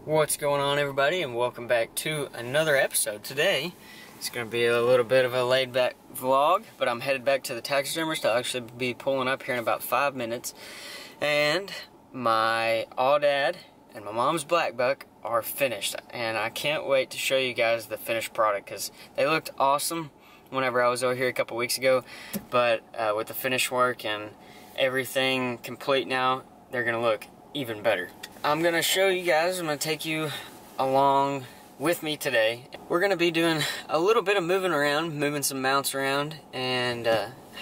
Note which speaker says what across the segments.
Speaker 1: What's going on, everybody, and welcome back to another episode. Today it's going to be a little bit of a laid-back vlog, but I'm headed back to the taxidermist. I'll actually be pulling up here in about 5 minutes, and my Aoudad and my mom's black buck are finished, and I can't wait to show you guys the finished product because they looked awesome whenever I was over here a couple weeks ago, but with the finished work and everything complete now, they're going to look even better. I'm going to show you guys, I'm going to take you along with me today. We're going to be doing a little bit of moving around, moving some mounts around, and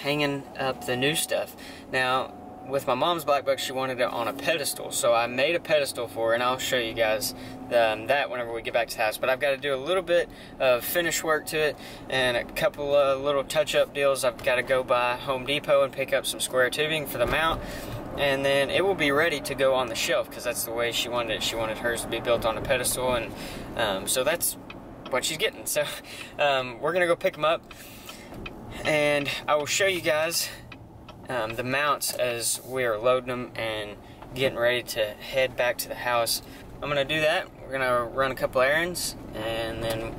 Speaker 1: hanging up the new stuff. Now, with my mom's black buck, she wanted it on a pedestal, so I made a pedestal for her, and I'll show you guys that whenever we get back to the house. But I've got to do a little bit of finish work to it, and a couple of little touch-up deals. I've got to go by Home Depot and pick up some square tubing for the mount, and then it will be ready to go on the shelf because that's the way she wanted it. She wanted hers to be built on a pedestal, and so that's what she's getting. So we're gonna go pick them up, and I will show you guys the mounts as we are loading them and getting ready to head back to the house. I'm gonna do that. We're gonna run a couple errands, and then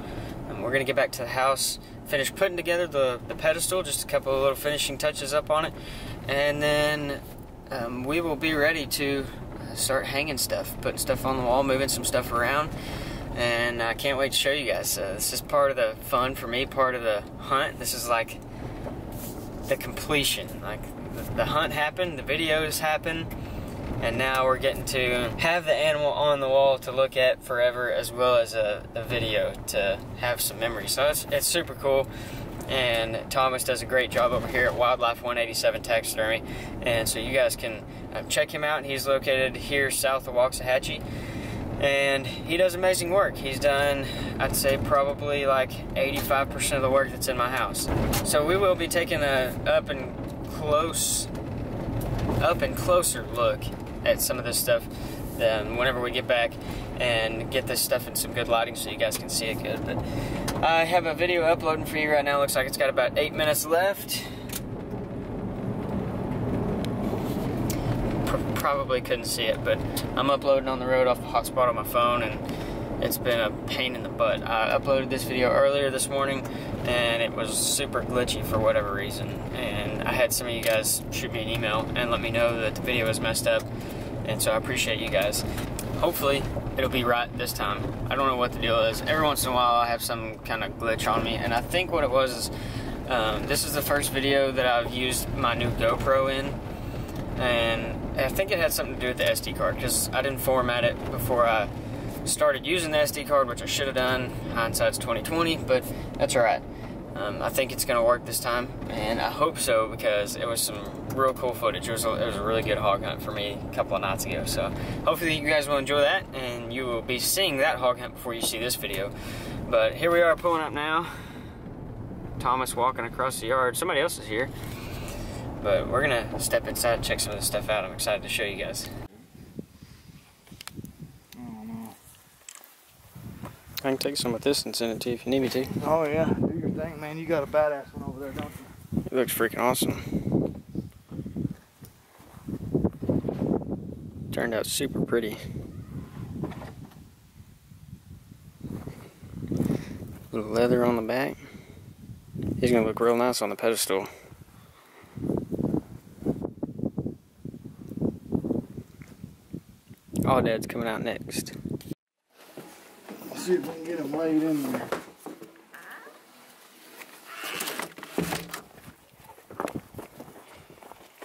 Speaker 1: we're gonna get back to the house, finish putting together the pedestal, just a couple of little finishing touches up on it, and then we will be ready to start hanging stuff, putting stuff on the wall, moving some stuff around, and I can't wait to show you guys. This is part of the fun for me, part of the hunt. This is like the completion. Like the hunt happened, the videos happened, and now we're getting to have the animal on the wall to look at forever, as well as a video to have some memories. So it's super cool. And Thomas does a great job over here at Wildlife 187 Taxidermy, and so you guys can check him out. He's located here south of Waxahachie, and he does amazing work. He's done, I'd say, probably like 85% of the work that's in my house. So we will be taking a up and closer look at some of this stuff whenever we get back and get this stuff in some good lighting so you guys can see it good. But I have a video uploading for you right now. Looks like it's got about 8 minutes left. Probably couldn't see it, but I'm uploading on the road off the hotspot on my phone, and it's been a pain in the butt. I uploaded this video earlier this morning, and it was super glitchy for whatever reason, and I had some of you guys shoot me an email and let me know that the video was messed up, and so I appreciate you guys. Hopefully it'll be right this time. I don't know what the deal is. Every once in a while I have some kind of glitch on me, and I think what it was is this is the first video that I've used my new GoPro in, and I think it had something to do with the SD card because I didn't format it before I started using the SD card, which I should have done. Hindsight's 20/20, but that's alright. I think it's gonna work this time, and I hope so because it was some real cool footage. It was a really good hog hunt for me a couple of nights ago, so hopefully you guys will enjoy that, and you will be seeing that hog hunt before you see this video. But here we are pulling up now. Thomas walking across the yard. Somebody else is here, but we're gonna step inside and check some of this stuff out. I'm excited to show you guys. I can take some with this and send it to you if you need me to.
Speaker 2: Oh yeah, do your thing, man. You got a badass one over there, don't you?
Speaker 1: It looks freaking awesome. Turned out super pretty. Little leather on the back. He's gonna look real nice on the pedestal. Aoudad's coming out next.
Speaker 2: Let's see if we can get him laid in there.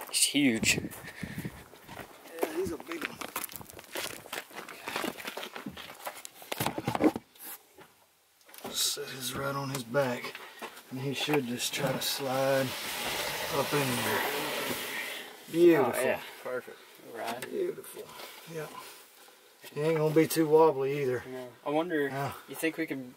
Speaker 1: He's huge.
Speaker 2: Yeah, he's a big one. Set his right on his back, and he should just try to slide up in there. Beautiful.
Speaker 1: Oh, yeah, perfect. Right.
Speaker 2: Beautiful. Yeah. He ain't gonna be too wobbly either.
Speaker 1: No. I wonder, you think we could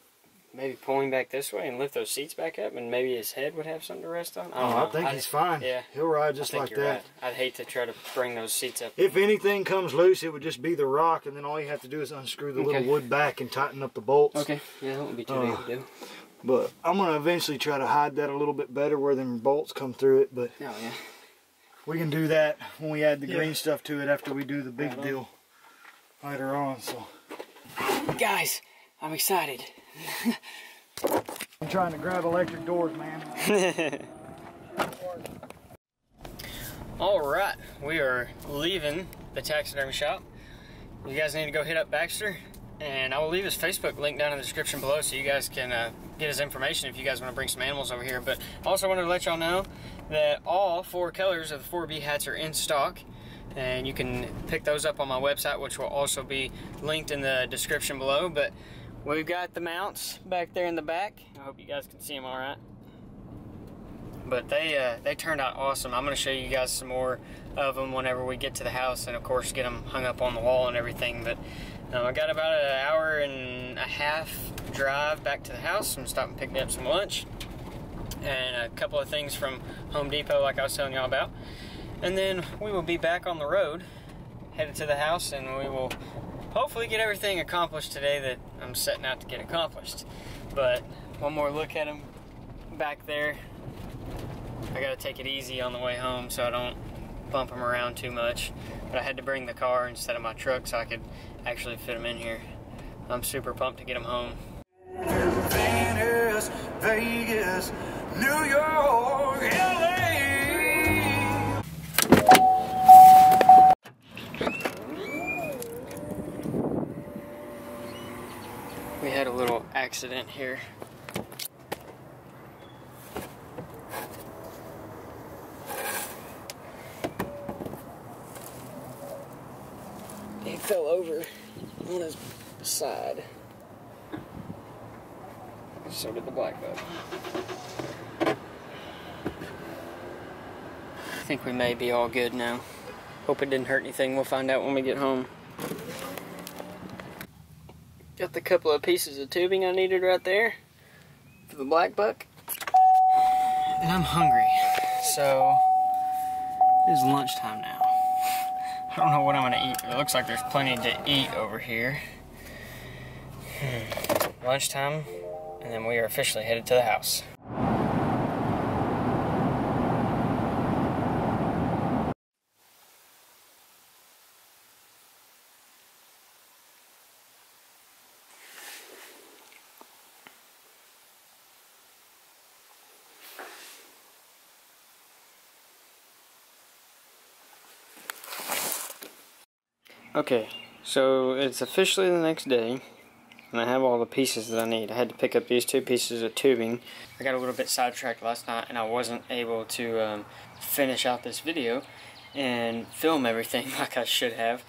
Speaker 1: maybe pull him back this way and lift those seats back up, and maybe his head would have something to rest on?
Speaker 2: I think he's fine.
Speaker 1: Yeah.
Speaker 2: He'll ride just like that.
Speaker 1: Right. I'd hate to try to bring those seats up.
Speaker 2: If anything comes loose, it would just be the rock, and then all you have to do is unscrew the little wood back and tighten up the bolts.
Speaker 1: Okay. Yeah, that won't be too big to do.
Speaker 2: But I'm gonna eventually try to hide that a little bit better where them bolts come through it. But
Speaker 1: oh yeah.
Speaker 2: We can do that when we add the green stuff to it after we do the big deal later on. So
Speaker 1: Guys, I'm excited.
Speaker 2: I'm trying to grab electric doors, man.
Speaker 1: Alright, we are leaving the taxidermy shop. You guys need to go hit up Baxter, and I will leave his Facebook link down in the description below so you guys can get his information if you guys want to bring some animals over here. But I also wanted to let y'all know that all 4 colors of the 4B hats are in stock, and you can pick those up on my website, which will also be linked in the description below. But we've got the mounts back there in the back. I hope you guys can see them all right. But they turned out awesome. I'm going to show you guys some more of them whenever we get to the house, and of course get them hung up on the wall and everything. But I got about an hour and a half drive back to the house. I'm stopping picking up some lunch and a couple of things from Home Depot like I was telling y'all about. And then we will be back on the road, headed to the house, and we will hopefully get everything accomplished today that I'm setting out to get accomplished. But one more look at them back there. I gotta take it easy on the way home so I don't bump them around too much. But I had to bring the car instead of my truck so I could actually fit them in here. I'm super pumped to get them home.
Speaker 3: Venus, Vegas, New York, LA.
Speaker 1: We had a little accident here. He fell over on his side. So did the black bug. I think we may be all good now. Hope it didn't hurt anything. We'll find out when we get home. Got the couple of pieces of tubing I needed right there for the black buck. And I'm hungry, so it is lunchtime now. I don't know what I'm gonna eat. It looks like there's plenty to eat over here. Lunchtime, and then we are officially headed to the house. Okay, so it's officially the next day, and I have all the pieces that I need. I had to pick up these 2 pieces of tubing. I got a little bit sidetracked last night, and I wasn't able to finish out this video and film everything like I should have.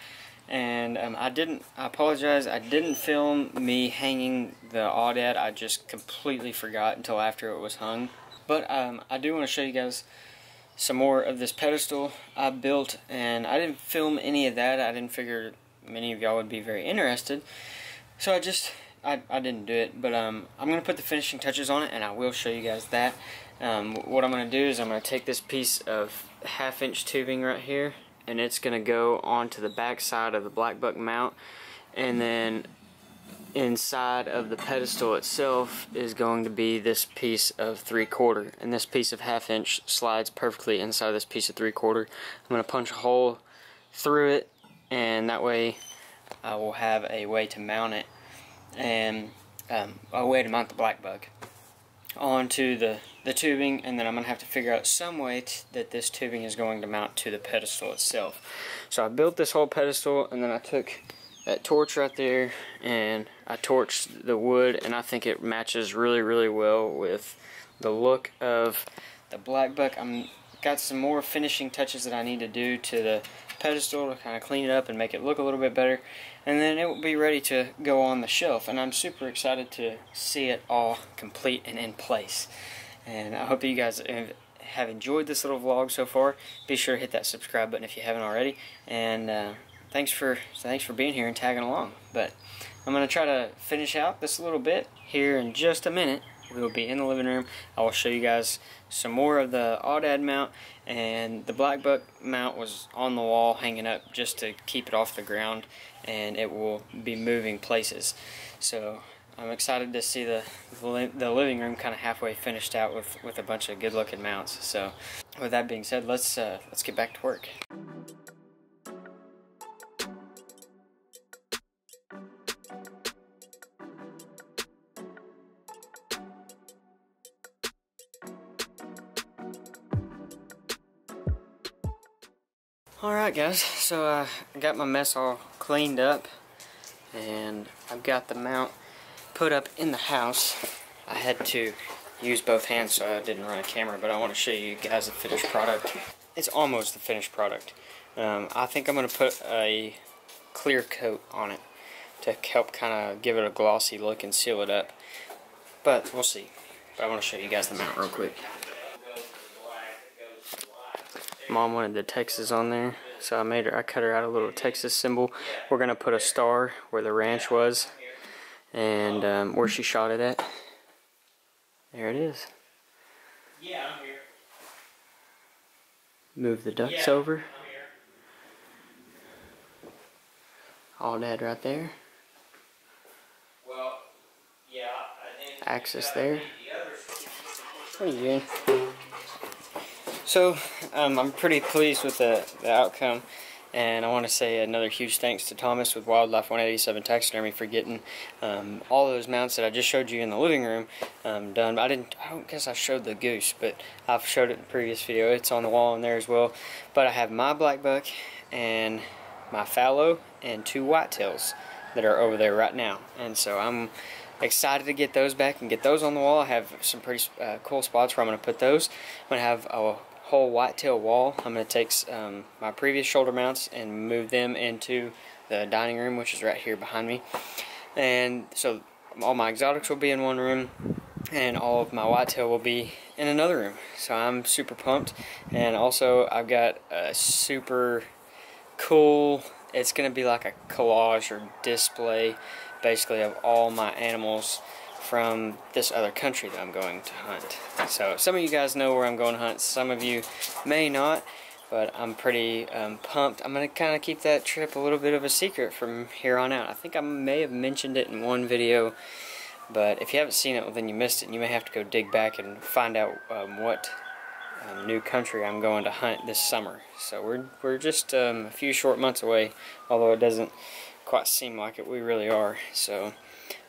Speaker 1: And I apologize, I didn't film me hanging the aoudad. I just completely forgot until after it was hung. But I do want to show you guys some more of this pedestal I built, and I didn't film any of that. I didn't figure many of y'all would be very interested, so I didn't do it. But I'm going to put the finishing touches on it, and I will show you guys that. What I'm going to do is I'm going to take this piece of 1/2-inch tubing right here, and it's going to go onto the back side of the black buck mount, and then inside of the pedestal itself is going to be this piece of 3/4, and this piece of 1/2-inch slides perfectly inside this piece of 3/4. I'm going to punch a hole through it, and that way I will have a way to mount it, and a way to mount the black bug onto the tubing, and then I'm going to have to figure out some way that this tubing is going to mount to the pedestal itself. So I built this whole pedestal, and then I took that torch right there and I torched the wood, and I think it matches really, really well with the look of the black buck. I'm got some more finishing touches that I need to do to the pedestal to kind of clean it up and make it look a little bit better, and then it will be ready to go on the shelf, and I'm super excited to see it all complete and in place. And I hope that you guys have enjoyed this little vlog so far. Be sure to hit that subscribe button if you haven't already, and thanks for being here and tagging along. But I'm going to try to finish out this little bit here in just a minute. We will be in the living room. I will show you guys some more of the aoudad mount, and the black buck mount was on the wall hanging up just to keep it off the ground, and it will be moving places. So I'm excited to see the living room kind of halfway finished out with a bunch of good looking mounts. So with that being said, let's get back to work. Alright guys, so I got my mess all cleaned up and I've got the mount put up in the house. I had to use both hands so I didn't run a camera, but I want to show you guys the finished product. It's almost the finished product. I think I'm going to put a clear coat on it to help kind of give it a glossy look and seal it up, but we'll see. But I want to show you guys the mount real quick. Mom wanted the Texas on there, so I cut her out a little Texas symbol. We're gonna put a star where the ranch was, and where she shot it at. There it is.
Speaker 4: Yeah, I'm here.
Speaker 1: Move the ducks over. I'm here. All Dad right there.
Speaker 4: Well, yeah.
Speaker 1: Axis there. What are you doing? So, I'm pretty pleased with the outcome, and I want to say another huge thanks to Thomas with Wildlife 187 Taxidermy for getting all those mounts that I just showed you in the living room done. I don't guess I showed the goose, but I've showed it in the previous video. It's on the wall in there as well. But I have my black buck and my fallow and 2 whitetails that are over there right now, and so I'm excited to get those back and get those on the wall. I have some pretty cool spots where I'm going to put those. I'm going to have a whole whitetail wall. I'm going to take my previous shoulder mounts and move them into the dining room, which is right here behind me. And so all my exotics will be in one room, and all of my whitetail will be in another room. So I'm super pumped. And also I've got a super cool, it's going to be like a collage or display basically of all my animals from this other country that I'm going to hunt. So some of you guys know where I'm going to hunt, some of you may not, but I'm pretty pumped. I'm going to kind of keep that trip a little bit of a secret from here on out. I think I may have mentioned it in one video, but if you haven't seen it, well, then you missed it, and you may have to go dig back and find out what new country I'm going to hunt this summer. So we're just a few short months away, although it doesn't quite seem like it. We really are. So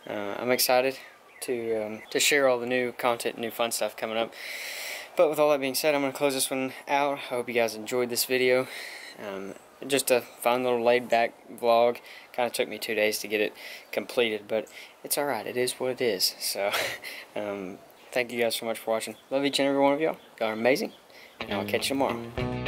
Speaker 1: I'm excited to share all the new content and new fun stuff coming up. But with all that being said, I'm going to close this one out. I hope you guys enjoyed this video. Just a fun little laid back vlog. Kind of took me 2 days to get it completed, but it's alright. It is what it is. So thank you guys so much for watching. Love each and every one of y'all. Y'all are amazing, and I'll catch you tomorrow.